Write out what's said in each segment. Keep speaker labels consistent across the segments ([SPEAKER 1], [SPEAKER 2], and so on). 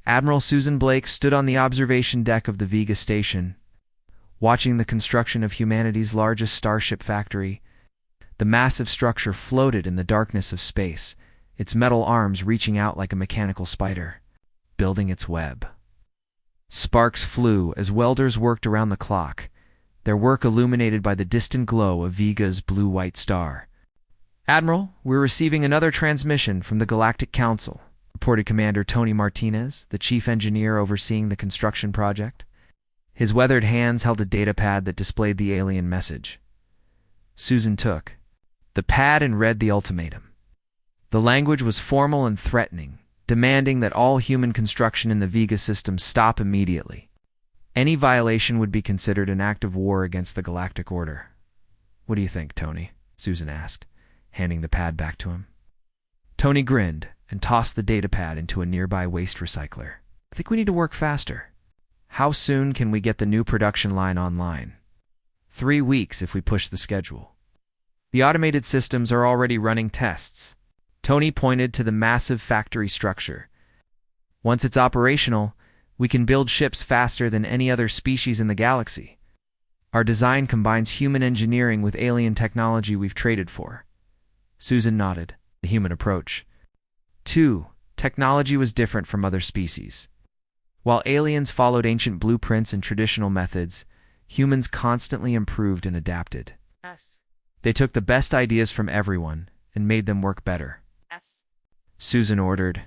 [SPEAKER 1] Admiral Susan Blake stood on the observation deck of the Vega station, watching the construction of humanity's largest starship factory. The massive structure floated in the darkness of space, its metal arms reaching out like a mechanical spider, building its web. Sparks flew as welders worked around the clock, their work illuminated by the distant glow of Vega's blue-white star. "Admiral, we're receiving another transmission from the Galactic Council," reported Commander Tony Martinez, the chief engineer overseeing the construction project. His weathered hands held a datapad that displayed the alien message. Susan took the pad and read the ultimatum. The language was formal and threatening, demanding that all human construction in the Vega system stop immediately. Any violation would be considered an act of war against the Galactic Order. "What do you think, Tony?" Susan asked, handing the pad back to him. Tony grinned and tossed the datapad into a nearby waste recycler. "I think we need to work faster. How soon can we get the new production line online?" 3 weeks if we push the schedule. "The automated systems are already running tests." Tony pointed to the massive factory structure. "Once it's operational, we can build ships faster than any other species in the galaxy. Our design combines human engineering with alien technology we've traded for." Susan nodded. The human approach. 2. Technology was different from other species. While aliens followed ancient blueprints and traditional methods, humans constantly improved and adapted.
[SPEAKER 2] Yes.
[SPEAKER 1] They took the best ideas from everyone and made them work better.
[SPEAKER 2] Yes.
[SPEAKER 1] Susan ordered,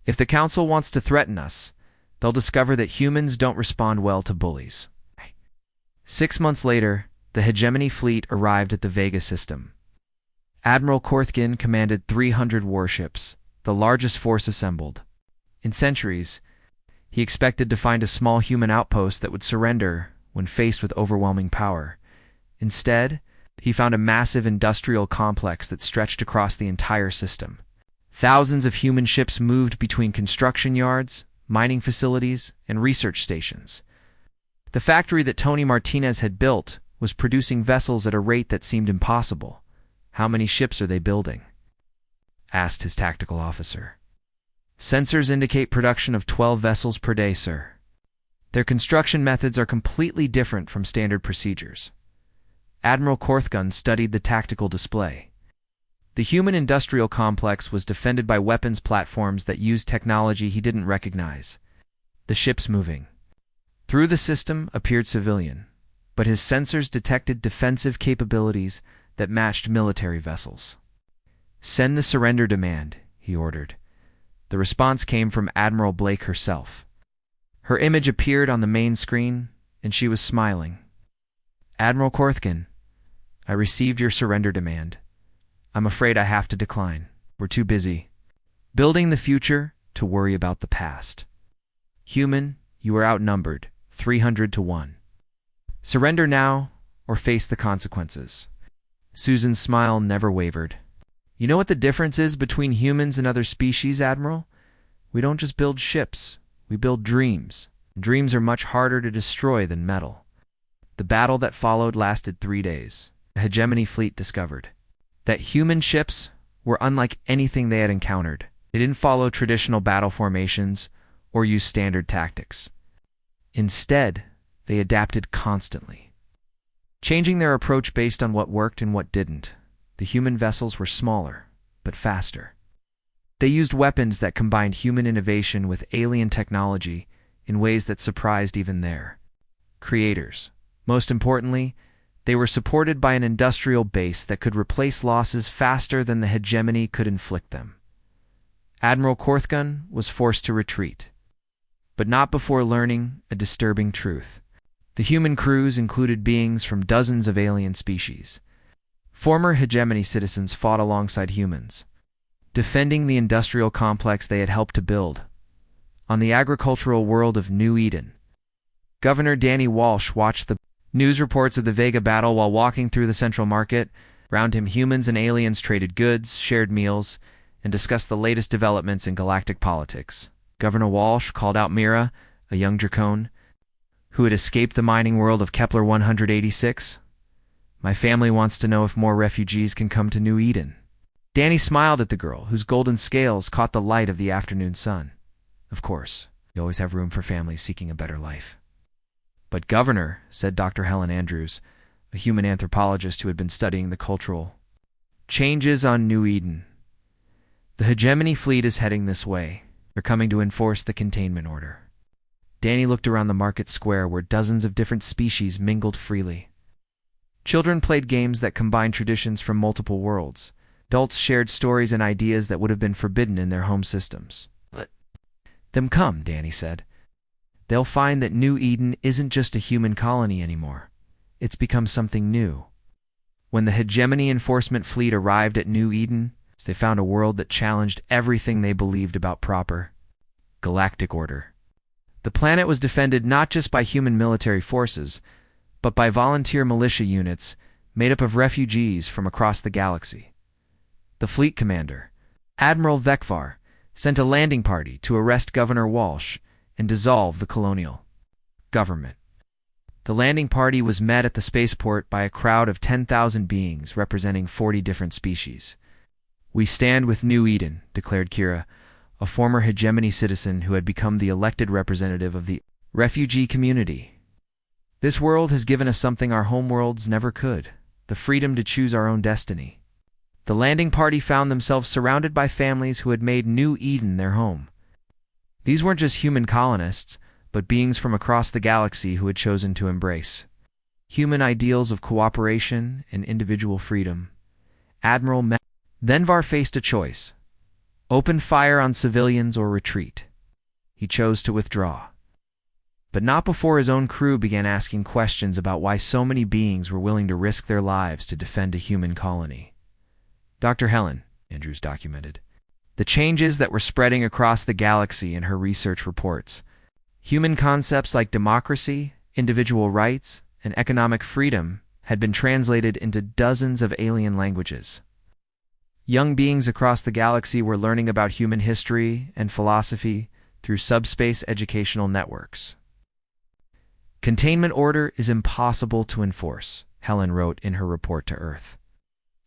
[SPEAKER 1] "If the Council wants to threaten us, they'll discover that humans don't respond well to bullies." 6 months later, the Hegemony fleet arrived at the Vega system. Admiral Korthkin commanded 300 warships, the largest force assembled. In centuries, he expected to find a small human outpost that would surrender when faced with overwhelming power. Instead, he found a massive industrial complex that stretched across the entire system. Thousands of human ships moved between construction yards, mining facilities, and research stations. The factory that Tony Martinez had built was producing vessels at a rate that seemed impossible. "How many ships are they building?" asked his tactical officer. "Sensors indicate production of 12 vessels per day, sir. Their construction methods are completely different from standard procedures." Admiral Korthgun studied the tactical display. The human industrial complex was defended by weapons platforms that used technology he didn't recognize. The ships moving through the system appeared civilian, but his sensors detected defensive capabilities that matched military vessels. "Send the surrender demand," he ordered. The response came from Admiral Blake herself. Her image appeared on the main screen, and she was smiling. "Admiral Korthkin, I received your surrender demand. I'm afraid I have to decline. We're too busy building the future to worry about the past. Human, you are outnumbered, 300 to 1. Surrender now or face the consequences." Susan's smile never wavered. "You know what the difference is between humans and other species, Admiral? We don't just build ships, we build dreams. Dreams are much harder to destroy than metal." The battle that followed lasted 3 days. The Hegemony fleet discovered that human ships were unlike anything they had encountered. They didn't follow traditional battle formations or use standard tactics. Instead, they adapted constantly, changing their approach based on what worked and what didn't. The human vessels were smaller, but faster. They used weapons that combined human innovation with alien technology in ways that surprised even their creators. Most importantly, they were supported by an industrial base that could replace losses faster than the Hegemony could inflict them. Admiral Korthgun was forced to retreat, but not before learning a disturbing truth. The human crews included beings from dozens of alien species. Former Hegemony citizens fought alongside humans, defending the industrial complex they had helped to build. On the agricultural world of New Eden, Governor Danny Walsh watched the news reports of the Vega battle while walking through the central market. Around him, humans and aliens traded goods, shared meals, and discussed the latest developments in galactic politics. Governor Walsh called out Mira, a young Dracone, who had escaped the mining world of Kepler 186. "My family wants to know if more refugees can come to New Eden." Danny smiled at the girl, whose golden scales caught the light of the afternoon sun. "Of course. We always have room for families seeking a better life. But Governor, said Dr. Helen Andrews, a human anthropologist who had been studying the cultural changes on New Eden. The hegemony fleet is heading this way. They're coming to enforce the containment order. Danny looked around the market square where dozens of different species mingled freely. Children played games that combined traditions from multiple worlds. Adults shared stories and ideas that would have been forbidden in their home systems. Let them come, Danny said. They'll find that New Eden isn't just a human colony anymore. It's become something new. When the hegemony enforcement fleet arrived at New Eden, they found a world that challenged everything they believed about proper galactic order. The planet was defended not just by human military forces, but by volunteer militia units made up of refugees from across the galaxy. The fleet commander, Admiral Vekvar, sent a landing party to arrest Governor Walsh and dissolve the colonial government. The landing party was met at the spaceport by a crowd of 10,000 beings representing 40 different species. We stand with New Eden, declared Kira, a former hegemony citizen who had become the elected representative of the refugee community. This world has given us something our homeworlds never could, the freedom to choose our own destiny. The landing party found themselves surrounded by families who had made New Eden their home. These weren't just human colonists, but beings from across the galaxy who had chosen to embrace human ideals of cooperation and individual freedom. Admiral Venvar faced a choice: open fire on civilians or retreat. He chose to withdraw. But not before his own crew began asking questions about why so many beings were willing to risk their lives to defend a human colony. Dr. Helen, Andrews documented, the changes that were spreading across the galaxy in her research reports. Human concepts like democracy, individual rights, and economic freedom had been translated into dozens of alien languages. Young beings across the galaxy were learning about human history and philosophy through subspace educational networks. Containment order is impossible to enforce, Helen wrote in her report to Earth.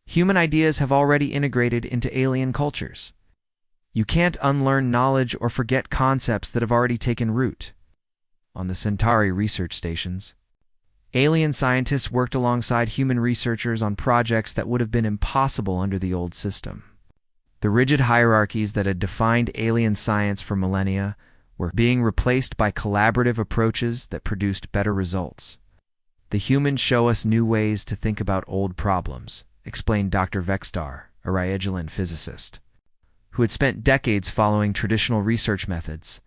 [SPEAKER 1] Human ideas have already integrated into alien cultures. You can't unlearn knowledge or forget concepts that have already taken root. On the Centauri research stations, alien scientists worked alongside human researchers on projects that would have been impossible under the old system. The rigid hierarchies that had defined alien science for millennia were being replaced by collaborative approaches that produced better results. The humans show us new ways to think about old problems, explained Dr. Vextar, a Riegelan physicist, who had spent decades following traditional research methods.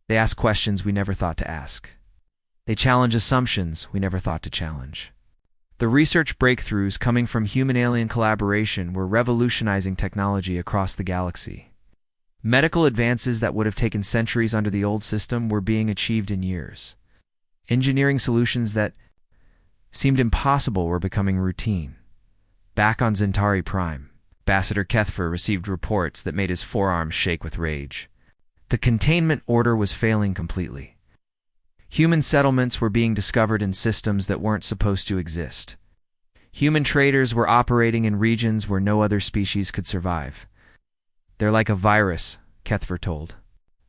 [SPEAKER 1] They ask questions we never thought to ask. They challenge assumptions we never thought to challenge. The research breakthroughs coming from human-alien collaboration were revolutionizing technology across the galaxy. Medical advances that would have taken centuries under the old system were being achieved in years. Engineering solutions that seemed impossible were becoming routine. Back on Centauri Prime, Ambassador Kethfer received reports that made his forearms shake with rage. The containment order was failing completely. Human settlements were being discovered in systems that weren't supposed to exist. Human traders were operating in regions where no other species could survive. They're like a virus, Kethfer told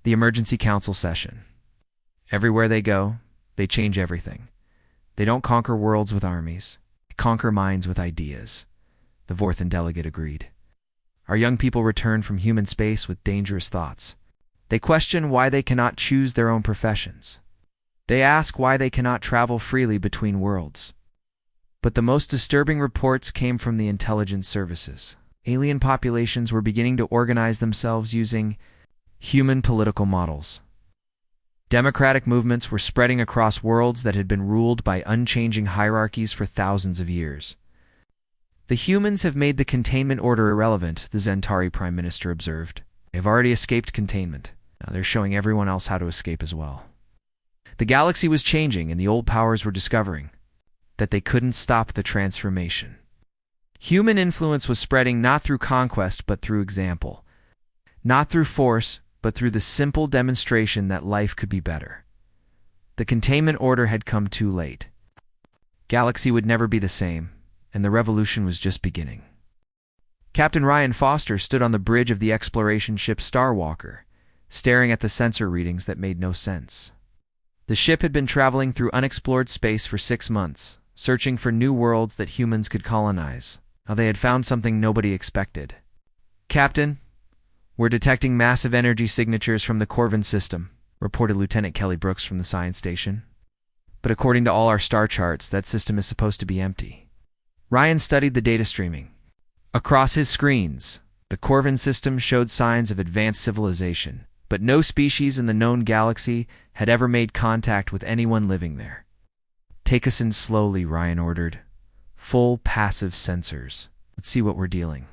[SPEAKER 1] the Emergency Council session. Everywhere they go, they change everything. They don't conquer worlds with armies. They conquer minds with ideas. The Vorthan delegate agreed. Our young people return from human space with dangerous thoughts. They question why they cannot choose their own professions. They ask why they cannot travel freely between worlds. But the most disturbing reports came from the intelligence services. Alien populations were beginning to organize themselves using human political models. Democratic movements were spreading across worlds that had been ruled by unchanging hierarchies for thousands of years. The humans have made the containment order irrelevant, the Centauri Prime Minister observed. They have already escaped containment. Now they're showing everyone else how to escape as well. The galaxy was changing, and the old powers were discovering that they couldn't stop the transformation. Human influence was spreading not through conquest but through example. Not through force, but through the simple demonstration that life could be better. The containment order had come too late. Galaxy would never be the same, and the revolution was just beginning. Captain Ryan Foster stood on the bridge of the exploration ship Starwalker, staring at the sensor readings that made no sense. The ship had been traveling through unexplored space for 6 months, searching for new worlds that humans could colonize. Now they had found something nobody expected. "Captain, we're detecting massive energy signatures from the Corvin system," reported Lieutenant Kelly Brooks from the science station. "But according to all our star charts, that system is supposed to be empty." Ryan studied the data streaming. Across his screens, the Corvin system showed signs of advanced civilization, but no species in the known galaxy had ever made contact with anyone living there. "Take us in slowly," Ryan ordered. "Full passive sensors. Let's see what we're dealing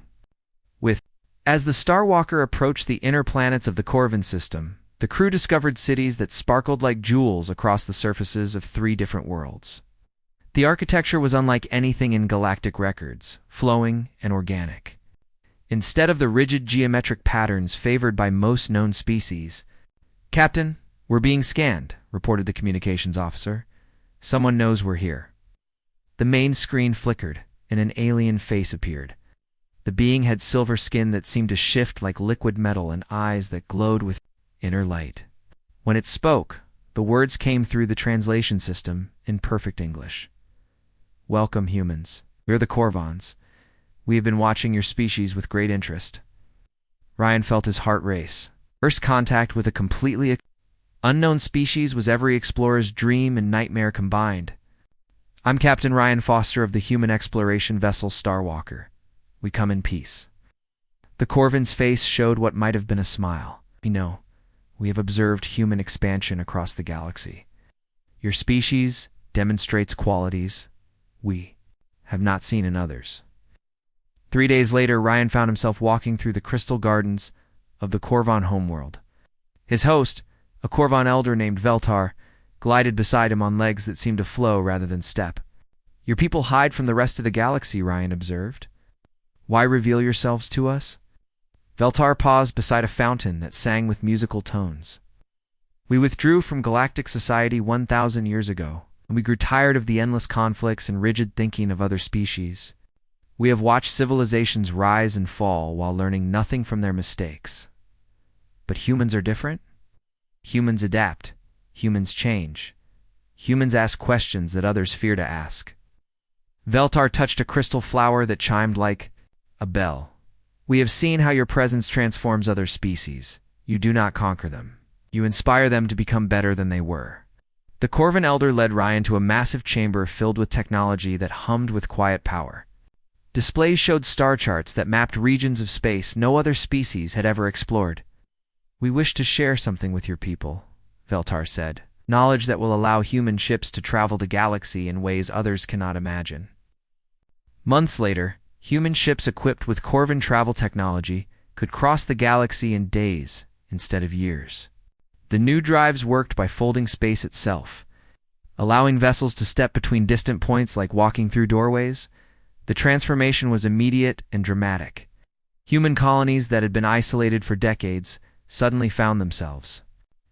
[SPEAKER 1] with." As the Starwalker approached the inner planets of the Corvin system, the crew discovered cities that sparkled like jewels across the surfaces of 3 different worlds. The architecture was unlike anything in galactic records, flowing and organic. Instead of the rigid geometric patterns favored by most known species. "Captain, we're being scanned," reported the communications officer. "Someone knows we're here." The main screen flickered, and an alien face appeared. The being had silver skin that seemed to shift like liquid metal and eyes that glowed with inner light. When it spoke, the words came through the translation system in perfect English. "Welcome, humans. We're the Corvons. We have been watching your species with great interest." Ryan felt his heart race. First contact with a completely unknown species was every explorer's dream and nightmare combined. "I'm Captain Ryan Foster of the human exploration vessel Starwalker. We come in peace." The Corvin's face showed what might have been a smile. "We know. We have observed human expansion across the galaxy. Your species demonstrates qualities we have not seen in others." 3 days later, Ryan found himself walking through the crystal gardens of the Corvon homeworld. His host, a Corvon elder named Veltar, glided beside him on legs that seemed to flow rather than step. "Your people hide from the rest of the galaxy," Ryan observed. "Why reveal yourselves to us?" Veltar paused beside a fountain that sang with musical tones. "We withdrew from galactic society 1,000 years ago, and we grew tired of the endless conflicts and rigid thinking of other species. We have watched civilizations rise and fall while learning nothing from their mistakes. But humans are different. Humans adapt. Humans change. Humans ask questions that others fear to ask." Veltar touched a crystal flower that chimed like a bell. "We have seen how your presence transforms other species. You do not conquer them. You inspire them to become better than they were." The Corvin elder led Ryan to a massive chamber filled with technology that hummed with quiet power. Displays showed star charts that mapped regions of space no other species had ever explored. "We wish to share something with your people," Veltar said. "Knowledge that will allow human ships to travel the galaxy in ways others cannot imagine." Months later, human ships equipped with Corvin travel technology could cross the galaxy in days instead of years. The new drives worked by folding space itself, allowing vessels to step between distant points like walking through doorways. The transformation was immediate and dramatic. Human colonies that had been isolated for decades suddenly found themselves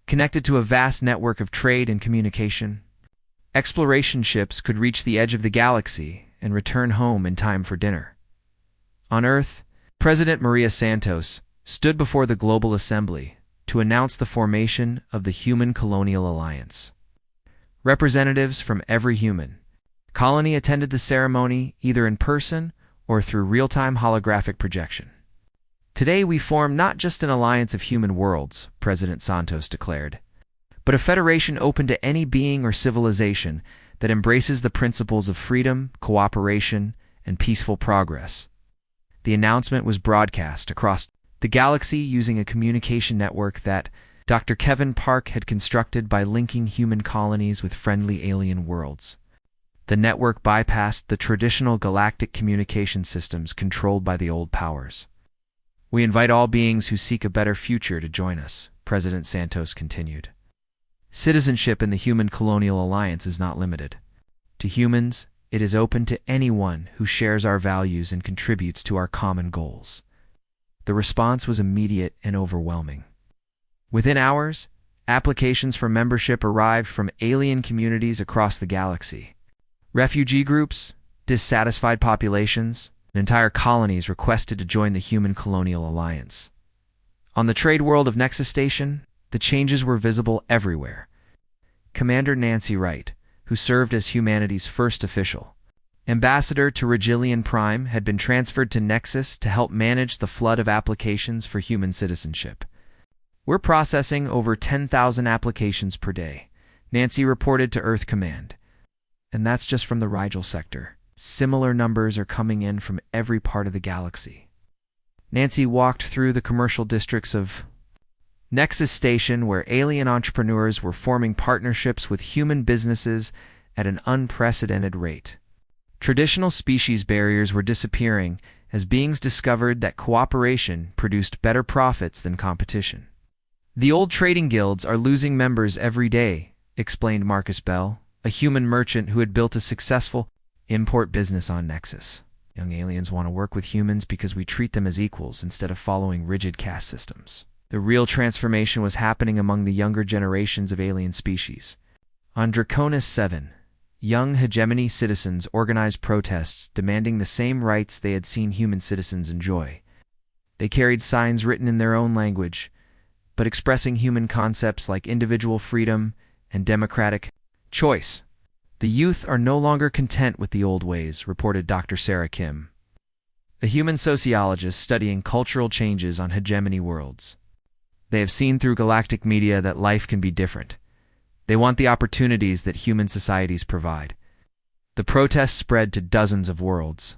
[SPEAKER 1] connected to a vast network of trade and communication. Exploration ships could reach the edge of the galaxy and return home in time for dinner. On Earth, President Maria Santos stood before the Global Assembly to announce the formation of the Human Colonial Alliance. Representatives from every human colony attended the ceremony either in person or through real-time holographic projection. "Today we form not just an alliance of human worlds," President Santos declared, "but a federation open to any being or civilization that embraces the principles of freedom, cooperation, and peaceful progress." The announcement was broadcast across the galaxy using a communication network that Dr. Kevin Park had constructed by linking human colonies with friendly alien worlds. The network bypassed the traditional galactic communication systems controlled by the old powers. "We invite all beings who seek a better future to join us," President Santos continued. "Citizenship in the Human Colonial Alliance is not limited. To humans, it is open to anyone who shares our values and contributes to our common goals." The response was immediate and overwhelming. Within hours, applications for membership arrived from alien communities across the galaxy. Refugee groups, dissatisfied populations, and entire colonies requested to join the Human Colonial Alliance. On the trade world of Nexus Station, the changes were visible everywhere. Commander Nancy Wright, who served as humanity's first official ambassador to Regillian Prime, had been transferred to Nexus to help manage the flood of applications for human citizenship. "We're processing over 10,000 applications per day," Nancy reported to Earth Command. "And that's just from the Rigel sector. Similar numbers are coming in from every part of the galaxy." Nancy walked through the commercial districts of Nexus Station, where alien entrepreneurs were forming partnerships with human businesses at an unprecedented rate. Traditional species barriers were disappearing as beings discovered that cooperation produced better profits than competition. "The old trading guilds are losing members every day," explained Marcus Bell, a human merchant who had built a successful import business on Nexus. "Young aliens want to work with humans because we treat them as equals instead of following rigid caste systems." The real transformation was happening among the younger generations of alien species. On Draconis 7, young hegemony citizens organized protests demanding the same rights they had seen human citizens enjoy. They carried signs written in their own language, but expressing human concepts like individual freedom and democratic choice. "The youth are no longer content with the old ways," reported Dr. Sarah Kim, a human sociologist studying cultural changes on hegemony worlds. "They have seen through galactic media that life can be different. They want the opportunities that human societies provide." The protests spread to dozens of worlds.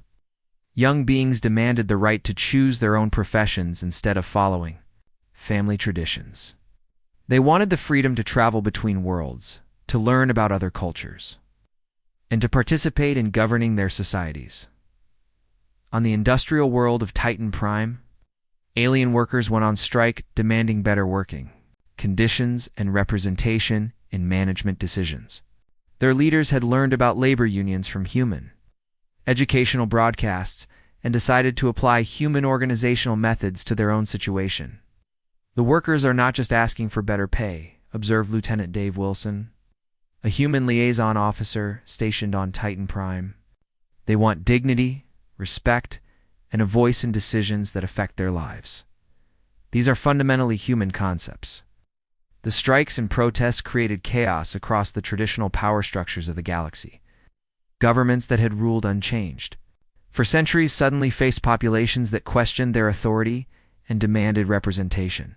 [SPEAKER 1] Young beings demanded the right to choose their own professions instead of following family traditions. They wanted the freedom to travel between worlds, to learn about other cultures, and to participate in governing their societies. On the industrial world of Titan Prime, alien workers went on strike demanding better working conditions and representation in management decisions. Their leaders had learned about labor unions from human educational broadcasts and decided to apply human organizational methods to their own situation. "The workers are not just asking for better pay," observed Lieutenant Dave Wilson, a human liaison officer stationed on Titan Prime. "They want dignity, respect, and a voice in decisions that affect their lives. These are fundamentally human concepts." The strikes and protests created chaos across the traditional power structures of the galaxy. Governments that had ruled unchanged for centuries suddenly faced populations that questioned their authority and demanded representation.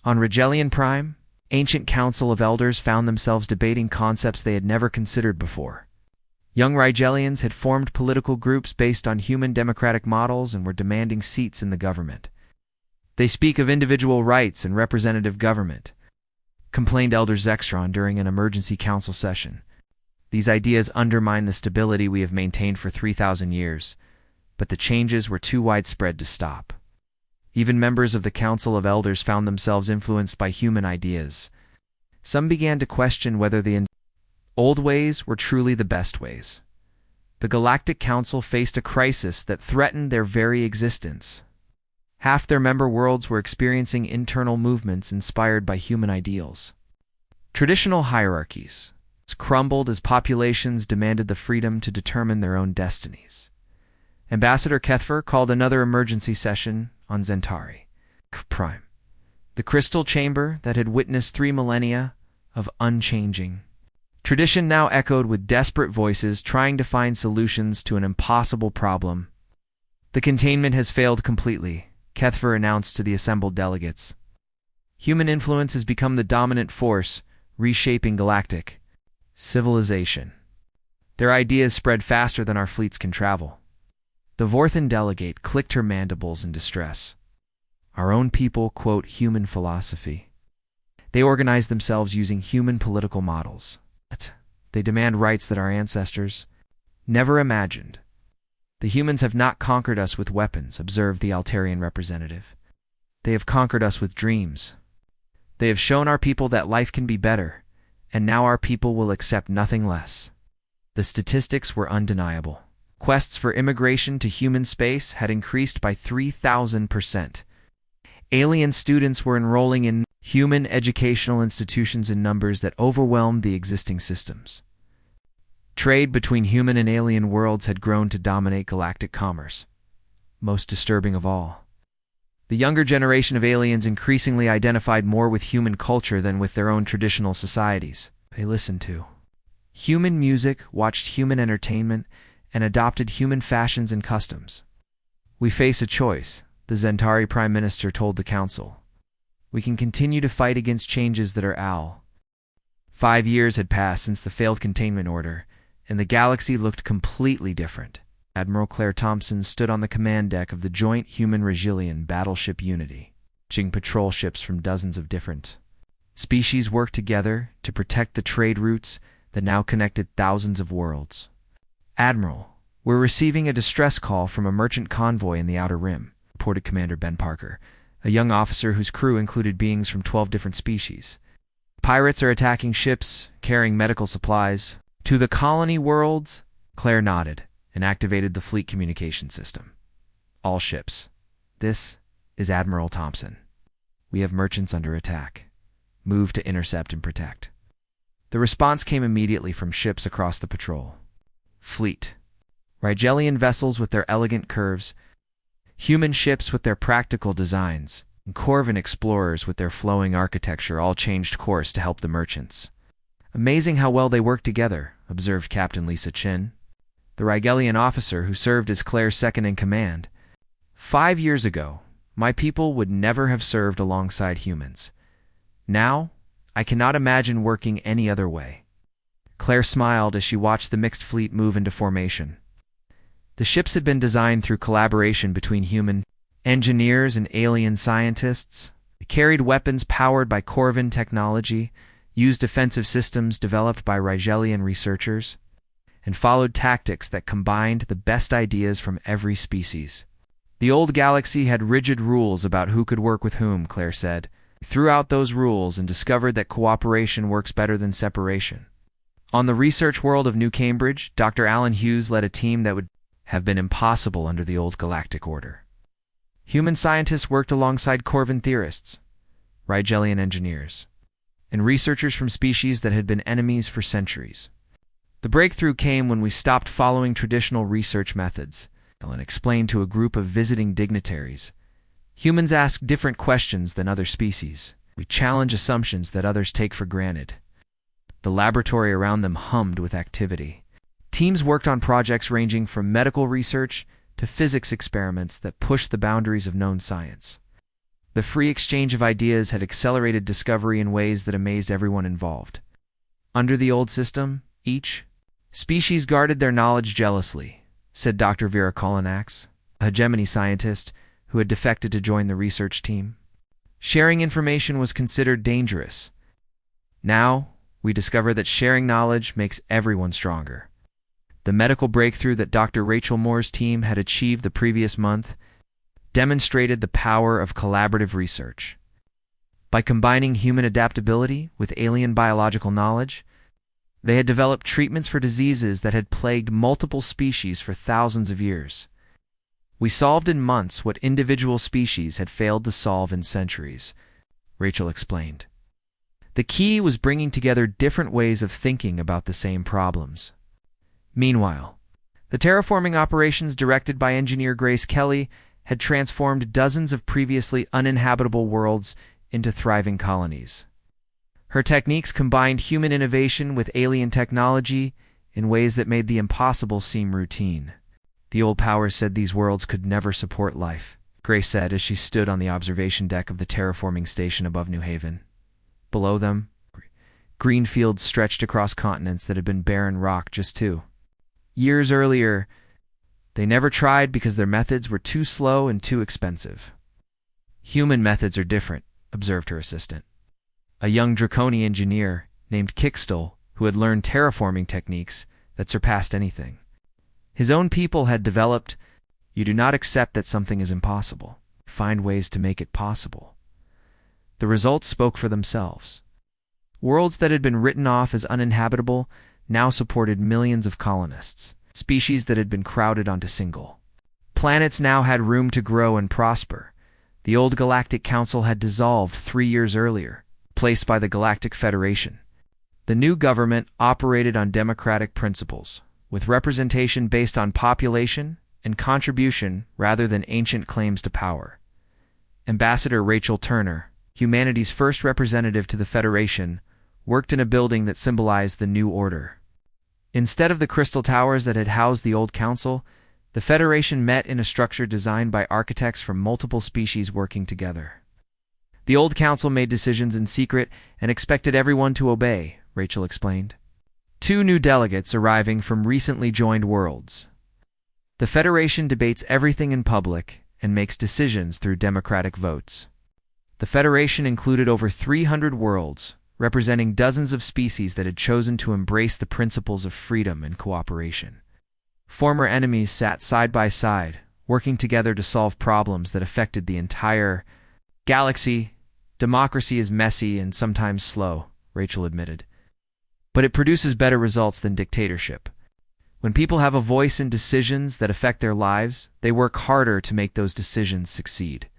[SPEAKER 1] On Regillian Prime, ancient council of elders found themselves debating concepts they had never considered before. Young Rigellians had formed political groups based on human democratic models and were demanding seats in the government. "They speak of individual rights and representative government," complained Elder Zextron during an emergency council session. "These ideas undermine the stability we have maintained for 3,000 years, but the changes were too widespread to stop." Even members of the Council of Elders found themselves influenced by human ideas. Some began to question whether the old ways were truly the best ways. The Galactic Council faced a crisis that threatened their very existence. Half their member worlds were experiencing internal movements inspired by human ideals. Traditional hierarchies crumbled as populations demanded the freedom to determine their own destinies. Ambassador Kethfer called another emergency session on Zentari Prime, the crystal chamber that had witnessed 3 millennia of unchanging tradition now echoed with desperate voices trying to find solutions to an impossible problem. "The containment has failed completely," Kethfer announced to the assembled delegates. "Human influence has become the dominant force, reshaping galactic civilization. Their ideas spread faster than our fleets can travel." The Vorthan delegate clicked her mandibles in distress. "Our own people quote human philosophy. They organize themselves using human political models. They demand rights that our ancestors never imagined. The humans have not conquered us with weapons," observed the Altarian representative. "They have conquered us with dreams. They have shown our people that life can be better, and now our people will accept nothing less." The statistics were undeniable. Quests for immigration to human space had increased by 3,000%. Alien students were enrolling in human educational institutions in numbers that overwhelmed the existing systems. Trade between human and alien worlds had grown to dominate galactic commerce. Most disturbing of all, The younger generation of aliens increasingly identified more with human culture than with their own traditional societies. They listened to human music, watched human entertainment, and adopted human fashions and customs. "We face a choice," the Zentari Prime Minister told the Council. "We can continue to fight against changes that are AL." 5 years had passed since the failed containment order, and the galaxy looked completely different. Admiral Claire Thompson stood on the command deck of the joint human-Regilian battleship Unity, watching patrol ships from dozens of different species work together to protect the trade routes that now connected thousands of worlds. "Admiral, we're receiving a distress call from a merchant convoy in the Outer Rim," reported Commander Ben Parker, a young officer whose crew included beings from 12 different species. "Pirates are attacking ships carrying medical supplies to the colony worlds." Claire nodded and activated the fleet communication system. "All ships. This is Admiral Thompson. We have merchants under attack. Move to intercept and protect." The response came immediately from ships across the patrol fleet. Rigelian vessels with their elegant curves, human ships with their practical designs, and Corvan explorers with their flowing architecture all changed course to help the merchants. "Amazing how well they work together," observed Captain Lisa Chin, the Rigelian officer who served as Claire's second-in-command. 5 years ago, my people would never have served alongside humans. Now, I cannot imagine working any other way." Claire smiled as she watched the mixed fleet move into formation. The ships had been designed through collaboration between human engineers and alien scientists. They carried weapons powered by Corvan technology, used defensive systems developed by Rigelian researchers, and followed tactics that combined the best ideas from every species. "The old galaxy had rigid rules about who could work with whom," Claire said. "We threw out those rules and discovered that cooperation works better than separation." On the research world of New Cambridge, Dr. Alan Hughes led a team that would have been impossible under the old galactic order. Human scientists worked alongside Corvan theorists, Rigelian engineers, and researchers from species that had been enemies for centuries. The breakthrough came when we stopped following traditional research methods, Ellen explained to a group of visiting dignitaries. "Humans ask different questions than other species. We challenge assumptions that others take for granted." The laboratory around them hummed with activity. Teams worked on projects ranging from medical research to physics experiments that pushed the boundaries of known science. The free exchange of ideas had accelerated discovery in ways that amazed everyone involved. Under the old system, each species guarded their knowledge jealously, said Dr. Vera Kolinax, a hegemony scientist who had defected to join the research team. Sharing information was considered dangerous. Now, we discover that sharing knowledge makes everyone stronger. The medical breakthrough that Dr. Rachel Moore's team had achieved the previous month demonstrated the power of collaborative research. By combining human adaptability with alien biological knowledge, they had developed treatments for diseases that had plagued multiple species for thousands of years. "We solved in months what individual species had failed to solve in centuries," Rachel explained. "The key was bringing together different ways of thinking about the same problems." Meanwhile, the terraforming operations directed by engineer Grace Kelly had transformed dozens of previously uninhabitable worlds into thriving colonies. Her techniques combined human innovation with alien technology in ways that made the impossible seem routine. "The old powers said these worlds could never support life," Grace said as she stood on the observation deck of the terraforming station above New Haven. Below them, green fields stretched across continents that had been barren rock just 2 years earlier. They never tried because their methods were too slow and too expensive. "Human methods are different," observed her assistant, a young Draconi engineer named Kickstall who had learned terraforming techniques that surpassed anything his own people had developed. "You do not accept that something is impossible. Find ways to make it possible." The results spoke for themselves. Worlds that had been written off as uninhabitable now supported millions of colonists. Species that had been crowded onto single planets now had room to grow and prosper. The old Galactic Council had dissolved 3 years earlier, replaced by the Galactic Federation. The new government operated on democratic principles, with representation based on population and contribution rather than ancient claims to power. Ambassador Rachel Turner, humanity's first representative to the Federation, worked in a building that symbolized the New Order. Instead of the crystal towers that had housed the old council, the Federation met in a structure designed by architects from multiple species working together. The old council made decisions in secret and expected everyone to obey, Rachel explained. 2 new delegates arriving from recently joined worlds. The Federation debates everything in public and makes decisions through democratic votes. The Federation included over 300 worlds, representing dozens of species that had chosen to embrace the principles of freedom and cooperation. Former enemies sat side by side, working together to solve problems that affected the entire galaxy. Democracy is messy and sometimes slow, Rachel admitted. But it produces better results than dictatorship. When people have a voice in decisions that affect their lives, they work harder to make those decisions succeed.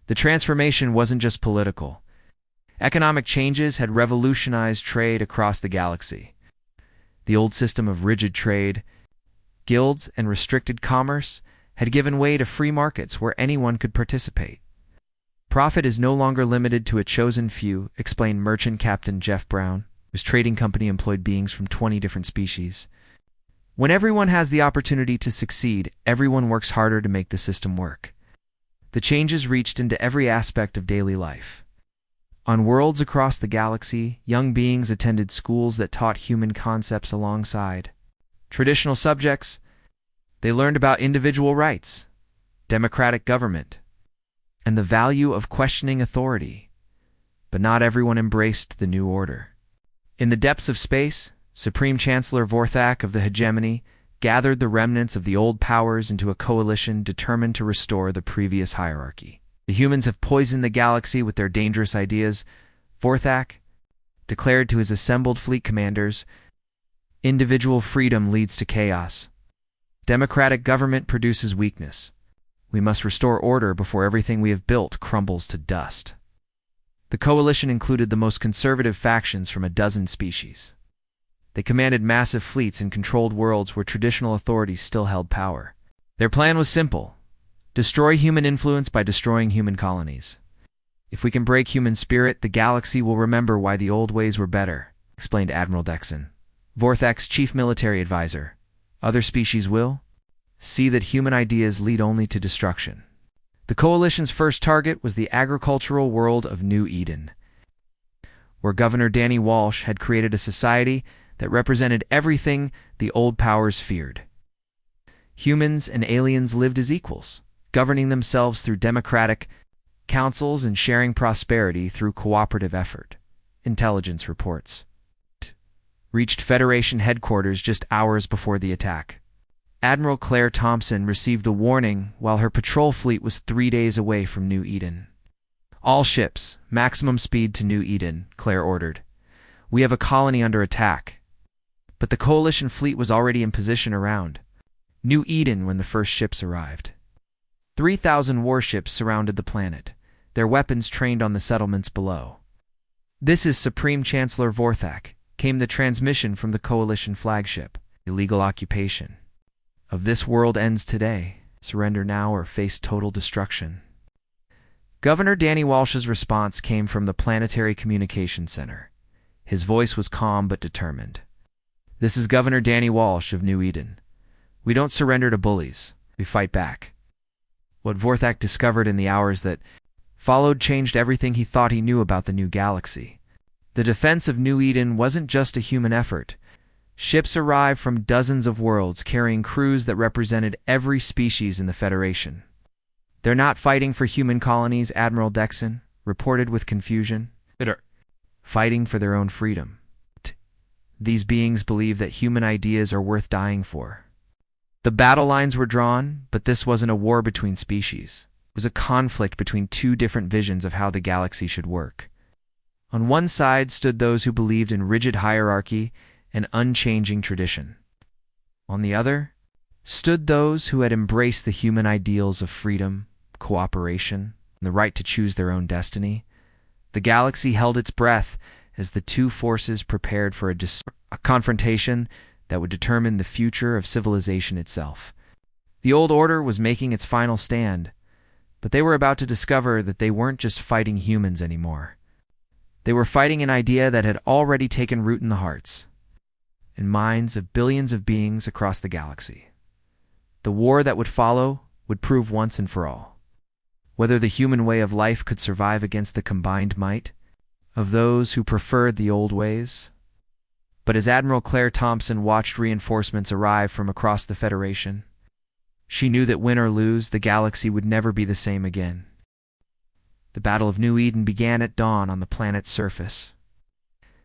[SPEAKER 1] The transformation wasn't just political. Economic changes had revolutionized trade across the galaxy. The old system of rigid trade, guilds, and restricted commerce had given way to free markets where anyone could participate. Profit is no longer limited to a chosen few, explained merchant captain Jeff Brown, whose trading company employed beings from 20 different species. When everyone has the opportunity to succeed, everyone works harder to make the system work. The changes reached into every aspect of daily life. On worlds across the galaxy, young beings attended schools that taught human concepts alongside traditional subjects. They learned about individual rights, democratic government, and the value of questioning authority. But not everyone embraced the new order. In the depths of space, Supreme Chancellor Vorthak of the Hegemony gathered the remnants of the old powers into a coalition determined to restore the previous hierarchy. The humans have poisoned the galaxy with their dangerous ideas, Vorthak declared to his assembled fleet commanders. Individual freedom leads to chaos. Democratic government produces weakness. We must restore order before everything we have built crumbles to dust. The coalition included the most conservative factions from a dozen species. They commanded massive fleets and controlled worlds where traditional authorities still held power. Their plan was simple: destroy human influence by destroying human colonies. If we can break human spirit, the galaxy will remember why the old ways were better, explained Admiral Dexon, Vorthak's chief military advisor. Other species will see that human ideas lead only to destruction. The coalition's first target was the agricultural world of New Eden, where Governor Danny Walsh had created a society that represented everything the old powers feared. Humans and aliens lived as equals, governing themselves through democratic councils and sharing prosperity through cooperative effort, intelligence reports. Reached Federation headquarters just hours before the attack. Admiral Claire Thompson received the warning while her patrol fleet was 3 days away from New Eden. All ships, maximum speed to New Eden, Claire ordered. We have a colony under attack. But the coalition fleet was already in position around New Eden when the first ships arrived. 3,000 warships surrounded the planet, their weapons trained on the settlements below. This is Supreme Chancellor Vorthak, came the transmission from the coalition flagship. Illegal occupation of this world ends today. Surrender now or face total destruction. Governor Danny Walsh's response came from the Planetary Communications Center. His voice was calm but determined. This is Governor Danny Walsh of New Eden. We don't surrender to bullies. We fight back. What Vorthak discovered in the hours that followed changed everything he thought he knew about the new galaxy. The defense of New Eden wasn't just a human effort. Ships arrived from dozens of worlds carrying crews that represented every species in the Federation. They're not fighting for human colonies, Admiral Dexon reported with confusion. They're fighting for their own freedom. These beings believe that human ideas are worth dying for. The battle lines were drawn, but this wasn't a war between species. It was a conflict between 2 different visions of how the galaxy should work. On one side stood those who believed in rigid hierarchy and unchanging tradition. On the other stood those who had embraced the human ideals of freedom, cooperation, and the right to choose their own destiny. The galaxy held its breath as the 2 forces prepared for a confrontation that would determine the future of civilization itself. The old order was making its final stand, But they were about to discover that they weren't just fighting humans anymore. They were fighting an idea that had already taken root in the hearts and minds of billions of beings across the galaxy. The war that would follow would prove once and for all whether the human way of life could survive against the combined might of those who preferred the old ways. But as Admiral Claire Thompson watched reinforcements arrive from across the Federation, she knew that win or lose, the galaxy would never be the same again. The Battle of New Eden began at dawn on the planet's surface.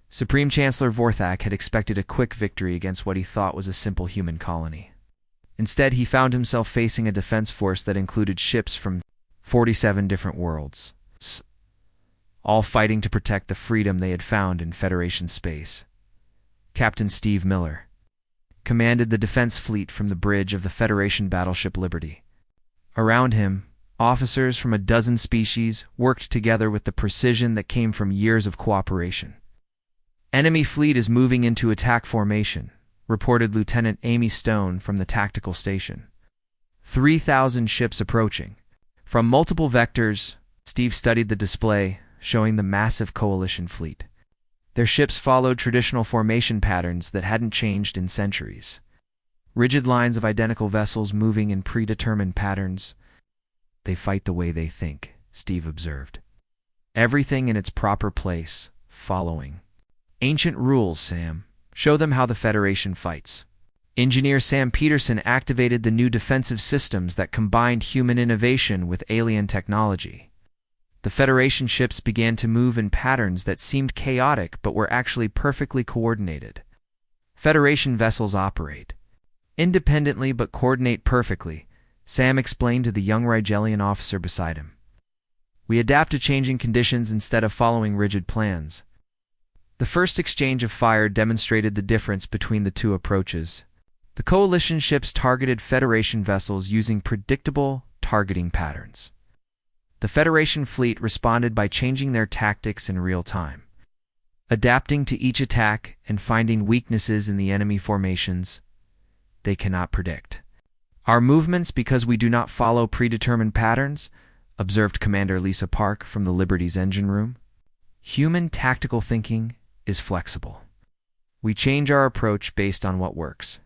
[SPEAKER 1] Supreme Chancellor Vorthak had expected a quick victory against what he thought was a simple human colony. Instead, he found himself facing a defense force that included ships from 47 different worlds, all fighting to protect the freedom they had found in Federation space. Captain Steve Miller commanded the defense fleet from the bridge of the Federation battleship Liberty. Around him, officers from a dozen species worked together with the precision that came from years of cooperation. "Enemy fleet is moving into attack formation," reported Lieutenant Amy Stone from the tactical station. 3,000 ships approaching. From multiple vectors, Steve studied the display, showing the massive coalition fleet. Their ships followed traditional formation patterns that hadn't changed in centuries. Rigid lines of identical vessels moving in predetermined patterns. "They fight the way they think," Steve observed. "Everything in its proper place, following ancient rules, Sam. Show them how the Federation fights." Engineer Sam Peterson activated the new defensive systems that combined human innovation with alien technology. The Federation ships began to move in patterns that seemed chaotic but were actually perfectly coordinated. Federation vessels operate independently but coordinate perfectly, Sam explained to the young Rigelian officer beside him. "We adapt to changing conditions instead of following rigid plans." The first exchange of fire demonstrated the difference between the two approaches. The coalition ships targeted Federation vessels using predictable targeting patterns. The Federation fleet responded by changing their tactics in real time, adapting to each attack and finding weaknesses in the enemy formations they cannot predict. "Our movements because we do not follow predetermined patterns," observed Commander Lisa Park from the Liberty's engine room. "Human tactical thinking is flexible. We change our approach based on what works."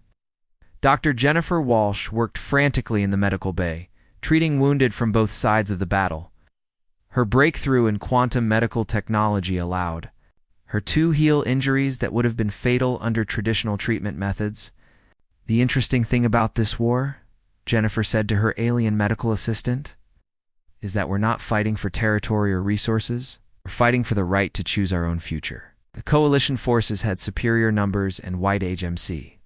[SPEAKER 1] Dr. Jennifer Walsh worked frantically in the medical bay, treating wounded from both sides of the battle. Her breakthrough in quantum medical technology allowed her to heal injuries that would have been fatal under traditional treatment methods. "The interesting thing about this war," Jennifer said to her alien medical assistant, "is that we're not fighting for territory or resources. We're fighting for the right to choose our own future." The coalition forces had superior numbers and wide HMC.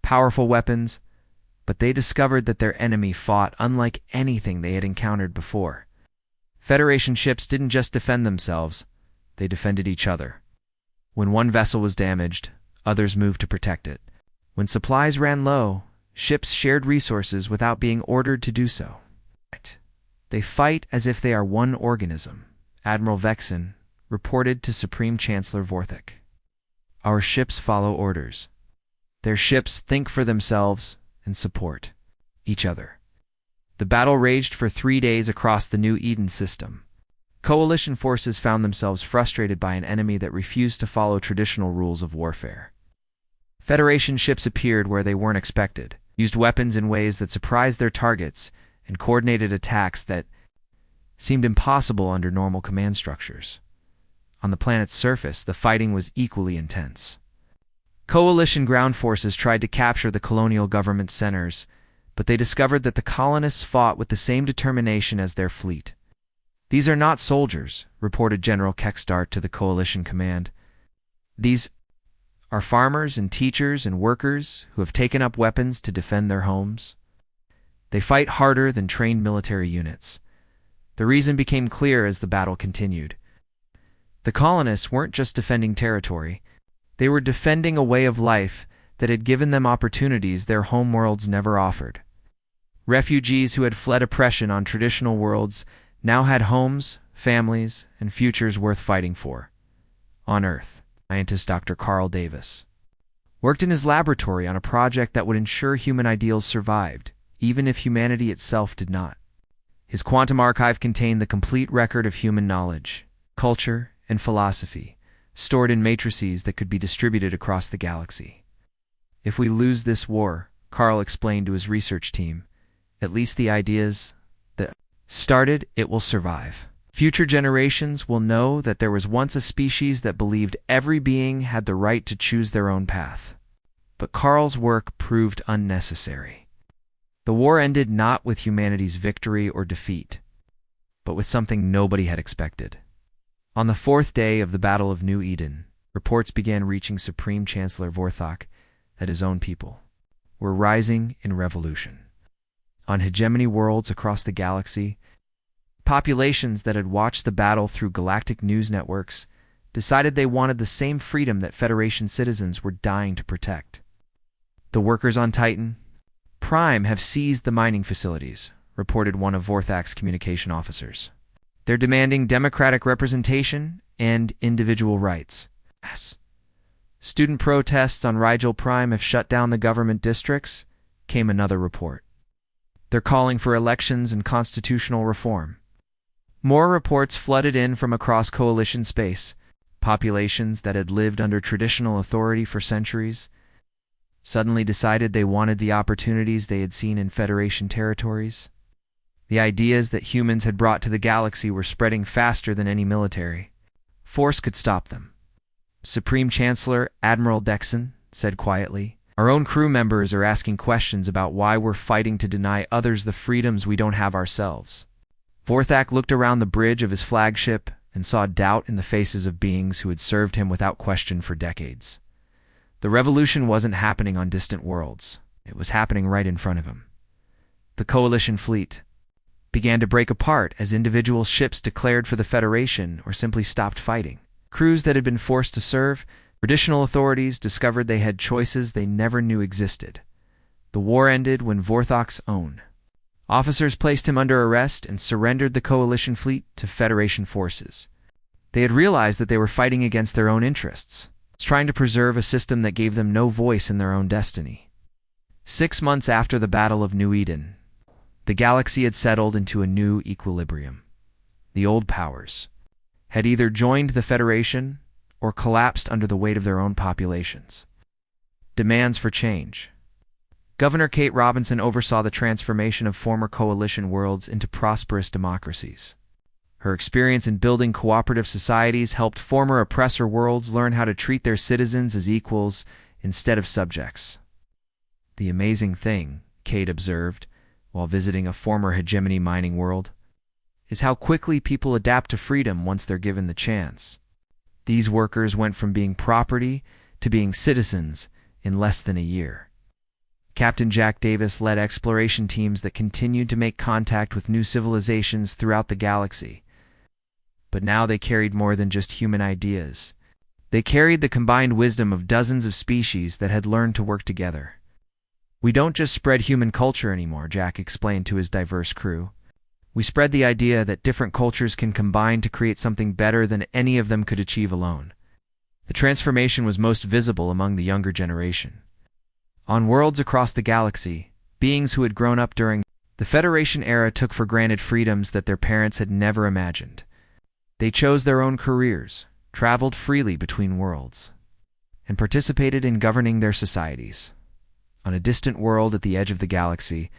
[SPEAKER 1] Powerful weapons, but they discovered that their enemy fought unlike anything they had encountered before. Federation ships didn't just defend themselves, they defended each other. When one vessel was damaged, others moved to protect it. When supplies ran low, ships shared resources without being ordered to do so. "They fight as if they are one organism," Admiral Vexen reported to Supreme Chancellor Vorthak. "Our ships follow orders. Their ships think for themselves and support each other." The battle raged for 3 days across the New Eden system. Coalition forces found themselves frustrated by an enemy that refused to follow traditional rules of warfare. Federation ships appeared where they weren't expected, used weapons in ways that surprised their targets, and coordinated attacks that seemed impossible under normal command structures. On the planet's surface, the fighting was equally intense. Coalition ground forces tried to capture the colonial government centers, but they discovered that the colonists fought with the same determination as their fleet. "These are not soldiers," reported General Keckstart to the coalition command. "These are farmers and teachers and workers who have taken up weapons to defend their homes. They fight harder than trained military units." The reason became clear as the battle continued. The colonists weren't just defending territory. They were defending a way of life that had given them opportunities their homeworlds never offered. Refugees who had fled oppression on traditional worlds now had homes, families, and futures worth fighting for. On Earth, scientist Dr. Carl Davis worked in his laboratory on a project that would ensure human ideals survived, even if humanity itself did not. His quantum archive contained the complete record of human knowledge, culture, and philosophy, stored in matrices that could be distributed across the galaxy. If we lose this war, Carl explained to his research team, at least the ideas that started it will survive. Future generations will know that there was once a species that believed every being had the right to choose their own path. But Carl's work proved unnecessary. The war ended not with humanity's victory or defeat, but with something nobody had expected. On the fourth day of the Battle of New Eden, reports began reaching Supreme Chancellor Vorthok that his own people were rising in revolution. On hegemony worlds across the galaxy, populations that had watched the battle through galactic news networks decided they wanted the same freedom that Federation citizens were dying to protect. The workers on Titan Prime have seized the mining facilities, reported one of Vorthok's communication officers. They're demanding democratic representation and individual rights. Yes. Student protests on Rigel Prime have shut down the government districts, came another report. They're calling for elections and constitutional reform. More reports flooded in from across Coalition space. Populations that had lived under traditional authority for centuries suddenly decided they wanted the opportunities they had seen in Federation territories. The ideas that humans had brought to the galaxy were spreading faster than any military force could stop them. Supreme Chancellor Admiral Dexon said quietly, "Our own crew members are asking questions about why we're fighting to deny others the freedoms we don't have ourselves." Vorthok looked around the bridge of his flagship and saw doubt in the faces of beings who had served him without question for decades. The revolution wasn't happening on distant worlds. It was happening right in front of him. The Coalition fleet began to break apart as individual ships declared for the Federation or simply stopped fighting. Crews that had been forced to serve, traditional authorities discovered they had choices they never knew existed. The war ended when Vorthok's own officers placed him under arrest and surrendered the Coalition fleet to Federation forces. They had realized that they were fighting against their own interests, trying to preserve a system that gave them no voice in their own destiny. 6 months after the Battle of New Eden, the galaxy had settled into a new equilibrium. The old powers had either joined the Federation or collapsed under the weight of their own populations. Demands for change. Governor Kate Robinson oversaw the transformation of former Coalition worlds into prosperous democracies. Her experience in building cooperative societies helped former oppressor worlds learn how to treat their citizens as equals instead of subjects. The amazing thing, Kate observed, while visiting a former hegemony mining world, is how quickly people adapt to freedom once they're given the chance. These workers went from being property to being citizens in less than a year. Captain Jack Davis led exploration teams that continued to make contact with new civilizations throughout the galaxy. But now they carried more than just human ideas. They carried the combined wisdom of dozens of species that had learned to work together. "We don't just spread human culture anymore," Jack explained to his diverse crew. "We spread the idea that different cultures can combine to create something better than any of them could achieve alone." The transformation was most visible among the younger generation. On worlds across the galaxy, beings who had grown up during the Federation era took for granted freedoms that their parents had never imagined. They chose their own careers, traveled freely between worlds, and participated in governing their societies. On a distant world at the edge of the galaxy,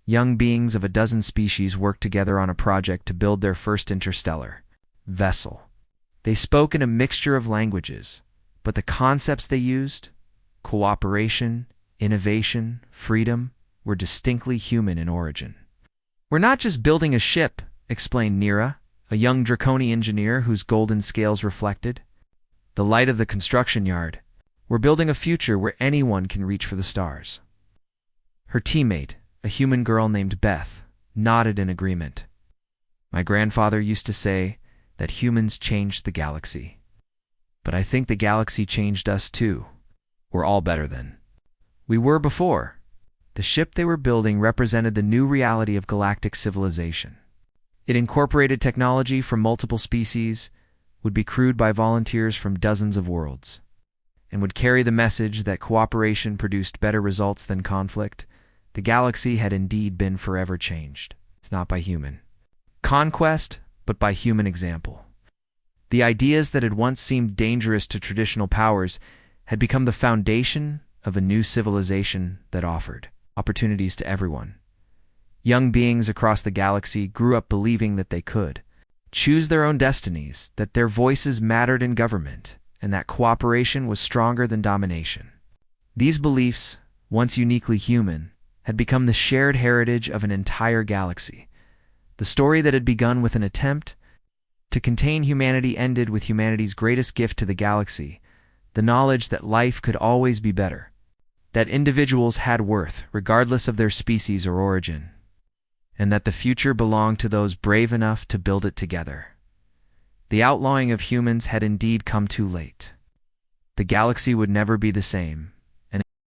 [SPEAKER 1] young beings of a dozen species worked together on a project to build their first interstellar vessel. They spoke in a mixture of languages, but the concepts they used, cooperation, innovation, freedom, were distinctly human in origin. "We're not just building a ship," explained Nira, a young Draconi engineer whose golden scales reflected the light of the construction yard. "We're building a future where anyone can reach for the stars." Her teammate, a human girl named Beth, nodded in agreement. "My grandfather used to say that humans changed the galaxy. But I think the galaxy changed us too. We're all better than we were before." The ship they were building represented the new reality of galactic civilization. It incorporated technology from multiple species, would be crewed by volunteers from dozens of worlds, and would carry the message that cooperation produced better results than conflict. The galaxy had indeed been forever changed. not by human conquest, but by human example. The ideas that had once seemed dangerous to traditional powers had become the foundation of a new civilization that offered opportunities to everyone. Young beings across the galaxy grew up believing that they could choose their own destinies, that their voices mattered in government, and that cooperation was stronger than domination. These beliefs, once uniquely human, had become the shared heritage of an entire galaxy. The story that had begun with an attempt to contain humanity ended with humanity's greatest gift to the galaxy, the knowledge that life could always be better, that individuals had worth regardless of their species or origin, and that the future belonged to those brave enough to build it together. The outlawing of humans had indeed come too late. The galaxy would never be the same,